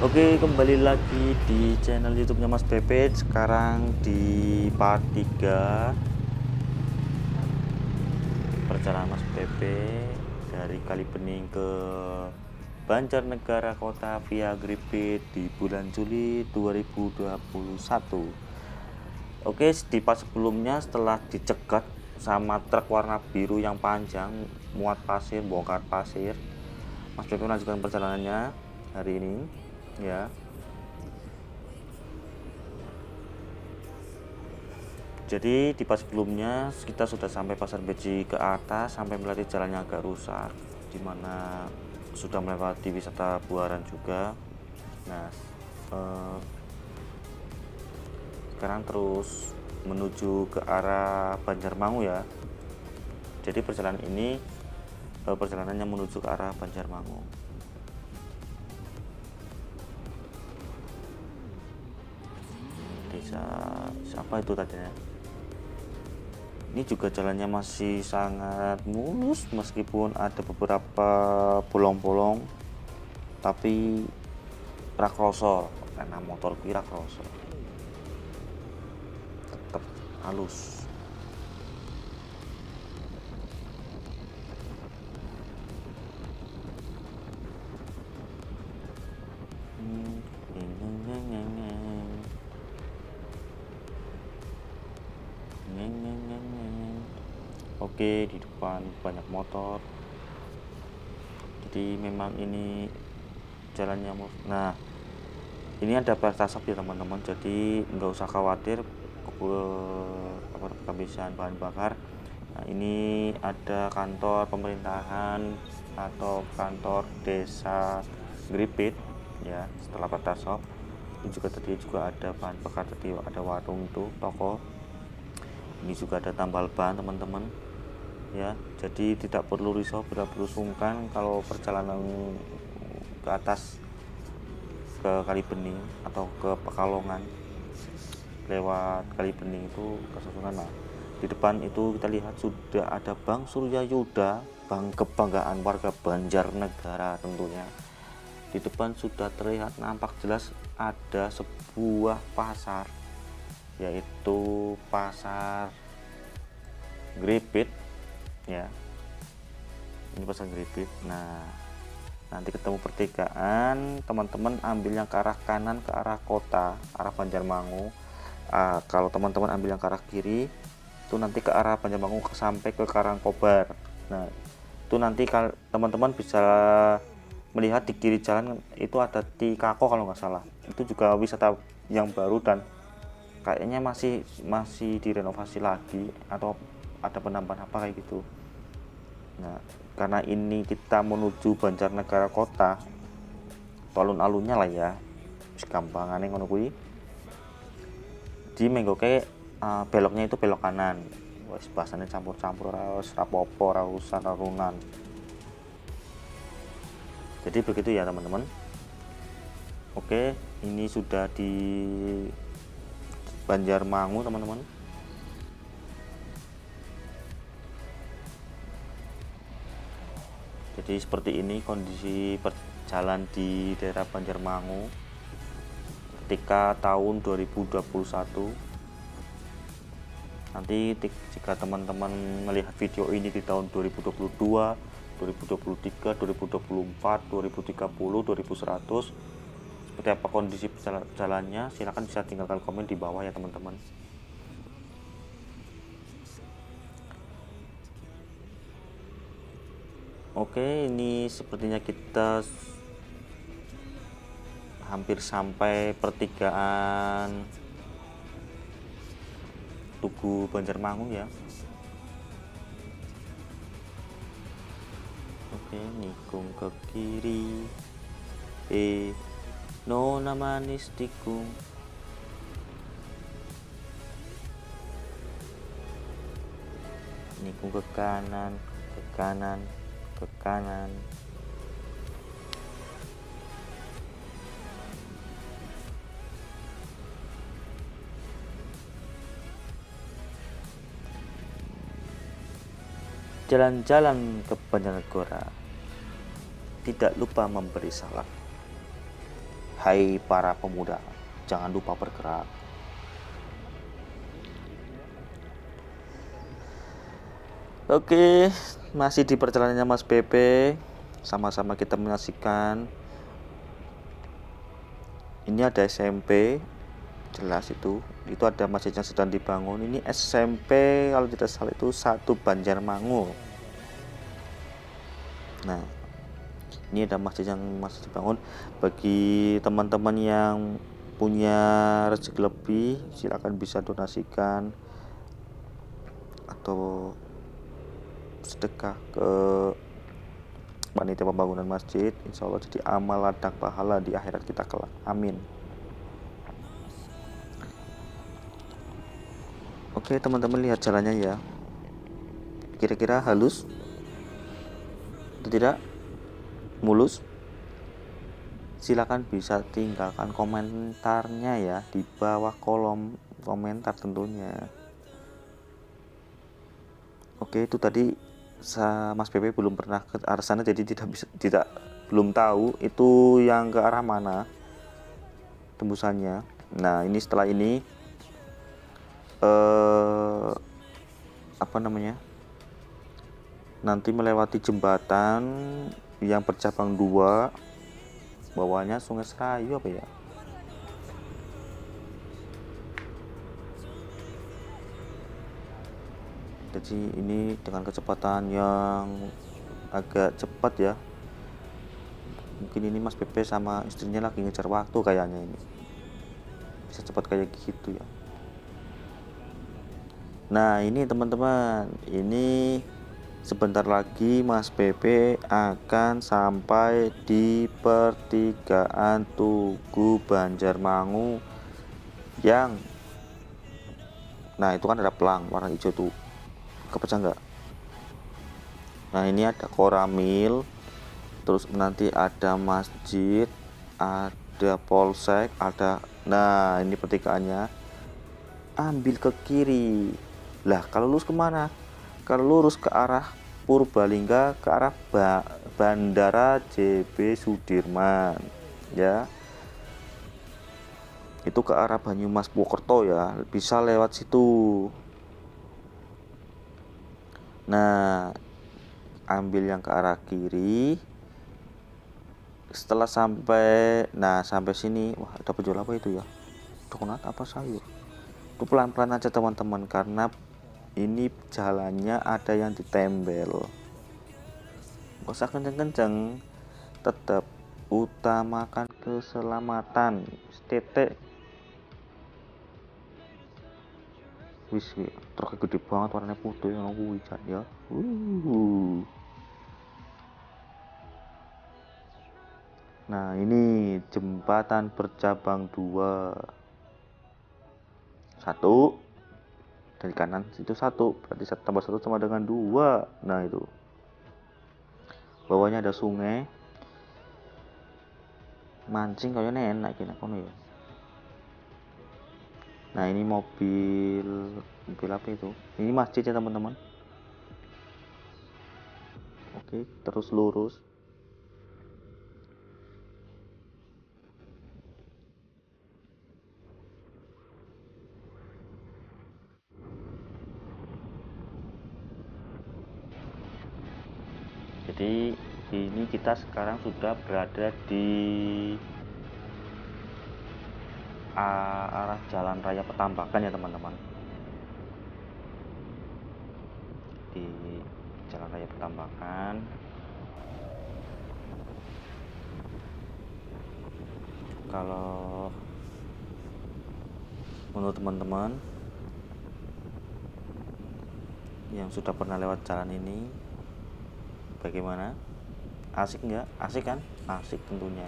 Oke, kembali lagi di channel YouTube-nya Mas Pepet. Sekarang di part 3 perjalanan Mas Pepet dari Kalibening ke Banjarnegara Kota via Gripit di bulan Juli 2021. Oke, di part sebelumnya setelah dicegat sama truk warna biru yang panjang muat pasir, bongkar pasir, Mas Pepet melanjutkan perjalanannya hari ini ya. Jadi di pas sebelumnya kita sudah sampai Pasar Beji ke atas, sampai melewati jalannya agak rusak, dimana sudah melewati wisata Buaran juga. Nah, sekarang terus menuju ke arah Banjarmangu ya. Jadi perjalanan ini perjalanannya menuju ke arah Banjarmangu. Desa siapa itu tadinya? Ini juga jalannya masih sangat mulus meskipun ada beberapa bolong-bolong, tapi rakroso karena motor kira rakroso tetap halus. Oke, di depan banyak motor, jadi memang ini jalannya. Nah, ini ada pertasop ya teman-teman, jadi nggak usah khawatir kehabisan bahan bakar. Nah, ini ada kantor pemerintahan atau kantor desa Gripit ya. Setelah pertasop ini juga tadi juga ada bahan bakar, tadi ada warung tuh, toko. Ini juga ada tambal ban teman-teman ya, jadi tidak perlu risau, tidak perlu sungkan kalau perjalanan ke atas ke Kalibening atau ke Pekalongan lewat Kalibening itu kesusunan. Nah, di depan itu kita lihat sudah ada Bank Surya Yuda, bank kebanggaan warga Banjarnegara tentunya. Di depan sudah terlihat nampak jelas ada sebuah pasar, yaitu pasar Gripit ya. Ini pasar Gripit. Nah, nanti ketemu pertigaan, teman-teman ambil yang ke arah kanan, ke arah kota, arah Banjarmangu. Kalau teman-teman ambil yang ke arah kiri itu nanti ke arah Banjarmangu sampai ke Karangkobar. Nah, itu nanti kalau teman-teman bisa melihat di kiri jalan itu ada Tikako kalau nggak salah. Itu juga wisata yang baru dan kayaknya masih direnovasi lagi atau ada penambahan apa kayak gitu. Nah, karena ini kita menuju Banjarnegara Kota, alun-alunnya lah ya, gampangane ngono kuwi. Di menggoke beloknya itu belok kanan. Wes bahasanya campur-campur, ora rapopo, ora usah karunan. Jadi begitu ya teman-teman. Oke, ini sudah di Banjarmangu teman-teman. Jadi seperti ini kondisi perjalanan di daerah Banjarmangu ketika tahun 2021. Nanti jika teman-teman melihat video ini di tahun 2022, 2023, 2024, 2030, 2100, seperti apa kondisi jalannya, silahkan bisa tinggalkan komen di bawah ya teman-teman. Oke, ini sepertinya kita hampir sampai pertigaan Tugu Banjarmangu ya. Oke, nikung ke kiri, nona manis tikung. Nikung ke kanan, ke kanan, ke kanan. Jalan-jalan ke Banjarnegara, tidak lupa memberi salam. hai para pemuda, jangan lupa bergerak. Oke, masih di perjalanannya Mas Pepe, sama-sama kita menyaksikan. Ini ada SMP, jelas itu ada masjid yang sedang dibangun. Ini SMP kalau tidak salah itu 1 Banjarmangu. Nah, ini ada masjid yang masih dibangun. Bagi teman-teman yang punya rezeki lebih, silakan bisa donasikan atau sedekah ke panitia pembangunan masjid. Insya Allah jadi amal ladang pahala di akhirat kita kelak. Amin. Oke teman-teman, lihat jalannya ya, kira-kira halus atau tidak, mulus? Silakan bisa tinggalkan komentarnya ya di bawah kolom komentar tentunya. Oke, itu tadi Mas Pepe belum pernah ke arah sana, jadi belum tahu itu yang ke arah mana tembusannya. Nah, ini setelah ini nanti melewati jembatan yang bercabang 2, bawahnya Sungai Serayu apa ya. Jadi ini dengan kecepatan yang agak cepat ya. Mungkin ini Mas Pepe sama istrinya lagi ngejar waktu kayaknya, ini bisa cepat kayak gitu ya. Nah ini teman-teman, ini sebentar lagi Mas Pepe akan sampai di pertigaan Tugu Banjarmangu yang, nah itu kan ada pelang warna hijau tuh, kepecah nggak? Nah ini ada Koramil, terus nanti ada masjid, ada polsek, ada, nah ini pertikaiannya. Ambil ke kiri. Lah kalau lurus kemana? Kalau lurus ke arah Purbalingga, ke arah Bandara JB Sudirman ya, itu ke arah Banyumas Purwokerto ya, bisa lewat situ. Nah, ambil yang ke arah kiri. Setelah sampai, sampai sini, wah ada penjual apa itu ya? Donat apa sayur? Itu pelan-pelan aja teman-teman, karena ini jalannya ada yang ditembel. Gak usah kenceng-kenceng, tetap utamakan keselamatan. Titik. Wis, truknya gede banget, warnanya putih yang kuwi ya. Nah ini jembatan bercabang 2, 1 dari kanan itu 1, berarti 1 tambah 1 sama dengan 2. Nah itu bawahnya ada sungai, mancing kayaknya enak gini kono ya. Nah ini mobil apa itu? Ini masjid ya teman-teman. Oke, terus lurus. Jadi ini kita sekarang sudah berada di arah Jalan Raya Petambakan ya teman-teman. Di Jalan Raya Petambakan. Kalau menurut teman-teman yang sudah pernah lewat jalan ini, bagaimana? Asik nggak? Asik kan? Asik tentunya.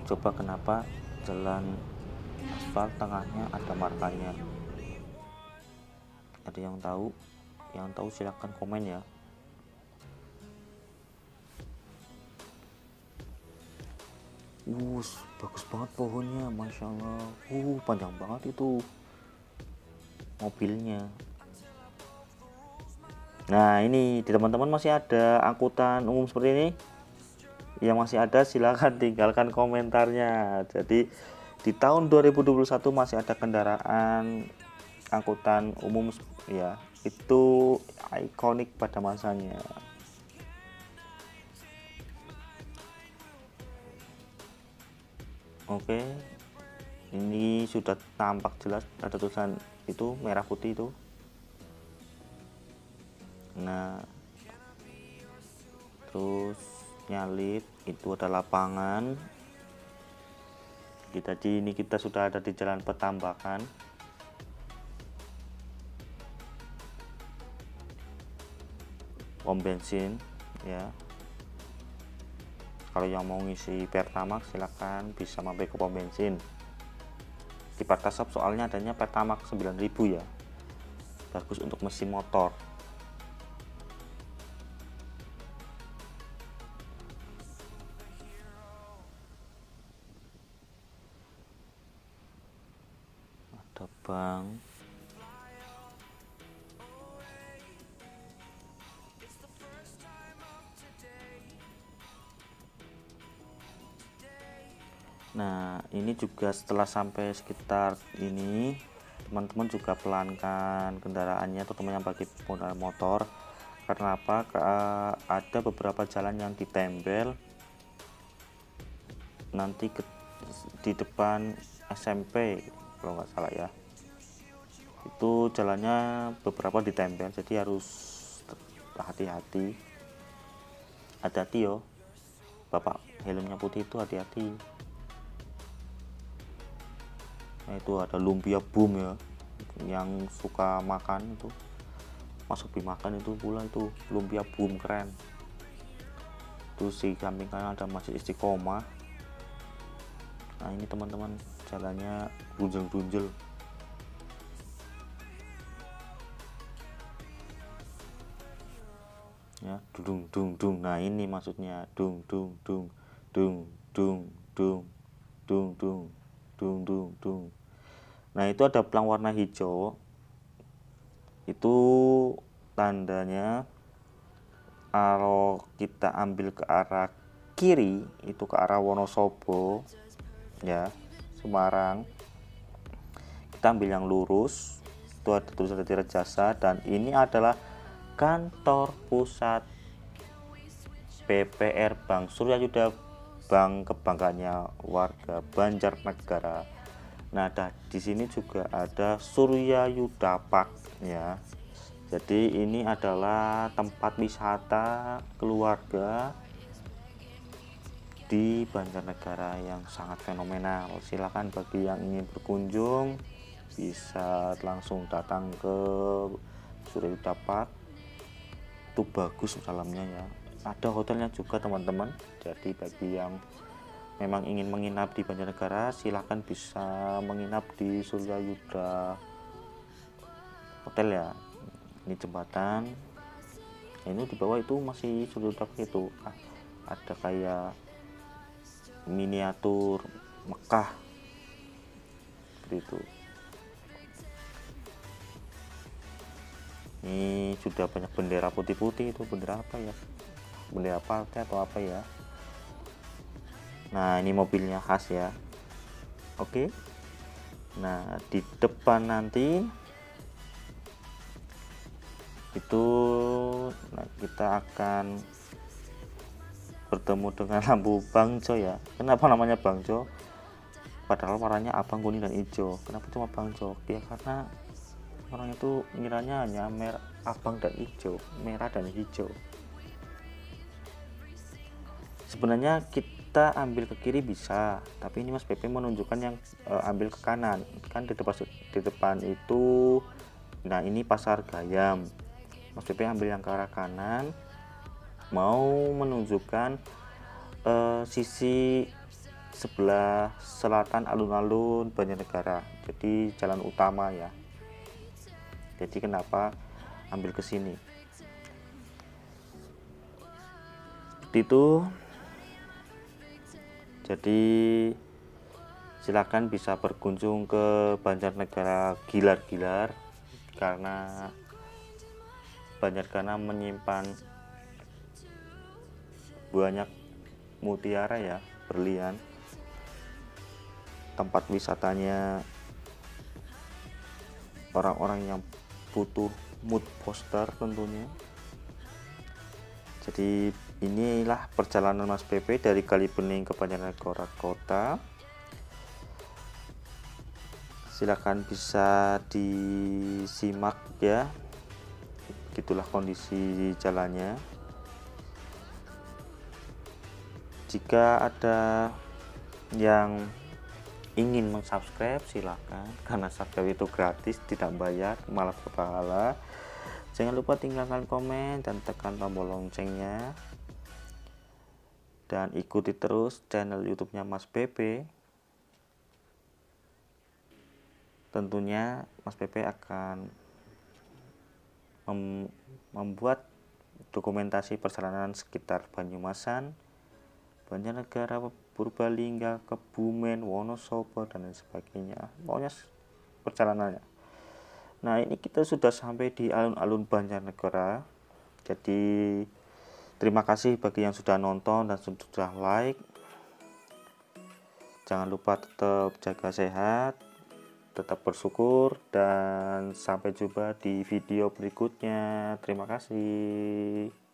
Coba kenapa jalan aspal tengahnya ada markanya? Ada yang tahu? Yang tahu silahkan komen ya. Bagus banget pohonnya, masya Allah. Panjang banget itu. mobilnya. Nah, ini di teman-teman masih ada angkutan umum seperti ini? Yang masih ada silahkan tinggalkan komentarnya. Jadi di tahun 2021 masih ada kendaraan angkutan umum ya, itu ikonik pada masanya. Oke, ini sudah tampak jelas ada tulisan itu merah putih itu. Nah, terus nyalip itu ada lapangan. Jadi ini kita sudah ada di Jalan Petambakan. Pom bensin ya. Kalau yang mau ngisi Pertamax silahkan bisa mampir ke pom bensin. Di Pertasop soalnya adanya Pertamax 9.000 ya. Bagus untuk mesin motor. Ada bank. Nah, ini juga setelah sampai sekitar ini, teman-teman juga pelankan kendaraannya, terutama yang bagi pengendara motor. Karena apa? Ada beberapa jalan yang ditempel nanti di depan SMP kalau nggak salah ya. Itu jalannya beberapa ditempel, jadi harus hati-hati. Hati-hati yo, Bapak helmnya putih itu hati-hati. Nah, itu ada lumpia boom ya, yang suka makan itu masuk dimakan itu pula, itu lumpia boom keren. Terus di samping kanan ada Masjid Istiqomah. Nah, ini teman-teman jalannya brunjel-brunjel ya, dung dung dung. Nah, ini maksudnya dung dung dung dung dung dung dung dung dung dung dung. Nah, itu ada pelang warna hijau, itu tandanya kalau kita ambil ke arah kiri itu ke arah Wonosobo ya, Semarang. Kita ambil yang lurus, itu ada tulisan Tirtajasa, dan ini adalah kantor pusat BPR Bank Suryayuda, bank kebanggaannya warga Banjarnegara. Nah, di sini juga ada Suryayuda Park ya. Jadi ini adalah tempat wisata keluarga di Banjarnegara yang sangat fenomenal. Silakan bagi yang ingin berkunjung bisa langsung datang ke Suryayuda Park. Itu bagus dalamnya ya. Ada hotelnya juga teman-teman. Jadi bagi yang memang ingin menginap di Banjarnegara, silahkan bisa menginap di Suryayuda Hotel ya. Ini jembatan. Ini di bawah itu masih Suryayuda itu. Ada kayak miniatur Mekah seperti itu. Ini sudah banyak bendera putih-putih, itu bendera apa ya? Bendera partai atau apa ya? Nah, ini mobilnya khas ya. Oke. Nah, di depan nanti itu kita akan bertemu dengan lampu bangjo ya. Kenapa namanya bangjo? Padahal warnanya abang, kuning, dan hijau. Kenapa cuma bangjo? Ya karena orang itu ngiranya hanya merah, abang dan hijau, merah dan hijau. Sebenarnya kita ambil ke kiri bisa, tapi ini Mas PP menunjukkan yang ambil ke kanan. Kan di depan itu, nah ini Pasar Gayam. Mas PP ambil yang ke arah kanan, mau menunjukkan sisi sebelah selatan alun-alun Banjarnegara. Jadi jalan utama ya. Jadi kenapa ambil ke sini? Seperti itu. Jadi silakan bisa berkunjung ke Banjarnegara Gilar-Gilar karena Banjargana menyimpan banyak mutiara ya, berlian. Tempat wisatanya orang-orang yang butuh mood poster tentunya. Jadi inilah perjalanan Mas PP dari Kalibening ke Banjarnegara Kota. Silakan bisa disimak ya, gitulah kondisi jalannya. Jika ada yang ingin mensubscribe silakan, karena subscribe itu gratis, tidak bayar, malah berpahala. Jangan lupa tinggalkan komen dan tekan tombol loncengnya, dan ikuti terus channel YouTube-nya Mas PP. Tentunya Mas PP akan membuat dokumentasi perjalanan sekitar Banyumasan, Banjarnegara, Purbalingga, Kebumen, Wonosobo, dan lain sebagainya. Pokoknya perjalanannya. Nah, ini kita sudah sampai di alun-alun Banjarnegara. Jadi terima kasih bagi yang sudah nonton dan sudah like. Jangan lupa tetap jaga sehat, tetap bersyukur, dan sampai jumpa di video berikutnya. Terima kasih.